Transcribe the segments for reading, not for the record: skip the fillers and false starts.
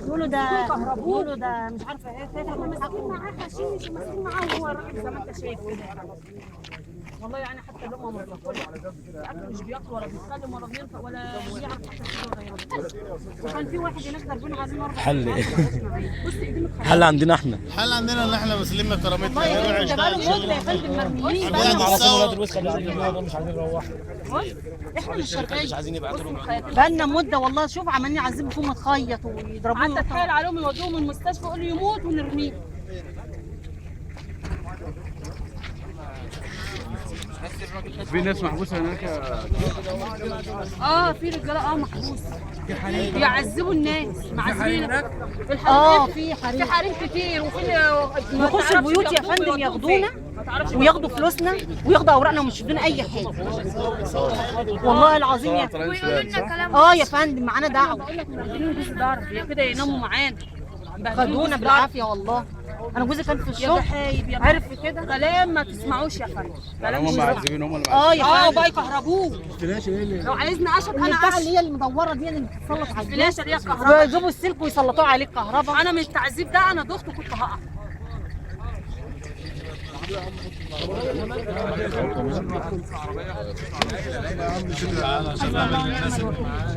يقولوا ده يقولوا ده مش عارفه ايه، ماسكين معاه حشيش وماسكين معاه وهو راجل زي ما انت شايف كده. والله يعني حتى لما ما بياكلش الاكل مش بياكل ولا بيتكلم ولا بينطق ولا بيعرف حتى يشرب. وكان في واحد هناك ضربينه عايزين 4 حل ايه؟ بص ايديه حل عندنا احنا. حل عندنا ان احنا مسلمين كرامتنا. والله ده بقاله مده يا فندم مرميين. مش عايزين نروح. احنا مش مش عايزين يبعتوا لهم. بقالنا مده والله. شوف عمالين يعذبوا فيهم متخيط ويضربوه. حتى تخيل عليهم يودوهم المستشفى يقولوا يموت ونرميه. في ناس محبوسه هناك. في رجاله محبوسه بيعذبوا الناس معذبين. في حريم كتير وفي يخشوا البيوت يا فندم ياخدونا وياخدوا فلوسنا وياخدوا اوراقنا ومش يدونا اي حاجه. والله العظيم يا ويقولوا لنا كلام. يا فندم معانا دعوه. ضرب كده يناموا معانا. خدونا بالعافيه والله. انا جوزي كان في الشغل عرف كده. كلام ما تسمعوش يا فندم. كلام هم معذبين هم اللي يا فندم بقى يكهربوه. لو عايزني اشرب انا البتاعه اللي هي المدوره دي اللي بتتسلط على الفلاشه اللي هي الكهرباء. يجيبوا السلك ويسلطوه عليه الكهرباء. انا من التعذيب ده انا دخت وكنت هقع.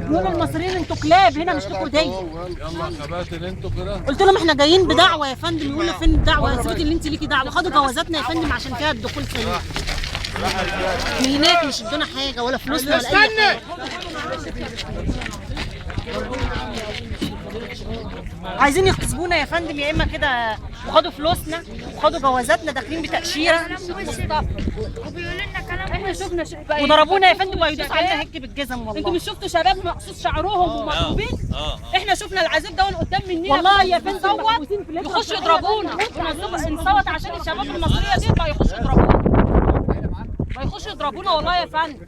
يقول المصريين انتوا كلاب هنا مش لكم دي. يلا كباتن انتوا كده. قلت لهم احنا جايين بدعوه يا فندم. يقولوا فين الدعوه؟ اثبتي ان انت ليكي دعوه. خدوا جوازاتنا يا فندم عشان فيها الدخول سليم. من هناك مش ادونا حاجه ولا فلوسنا ولا اي حاجه. عايزين يغتصبونا يا فندم يا اما كده وخدوا فلوسنا وخدوا جوازاتنا داخلين بتاشيره وبيقولوا لنا كلام. احنا شفنا وضربونا يا فندم وهيدوسوا علينا هيك بالجزم. والله انتوا مش شفتوا شباب مقصوص شعرهم ومضروبين؟ احنا شفنا العذاب ده قدام مننا. والله يا فندم يخشوا يضربونا نصوت عشان الشباب المصريه دي بقى يخشوا يضربونا. والله يا فندم.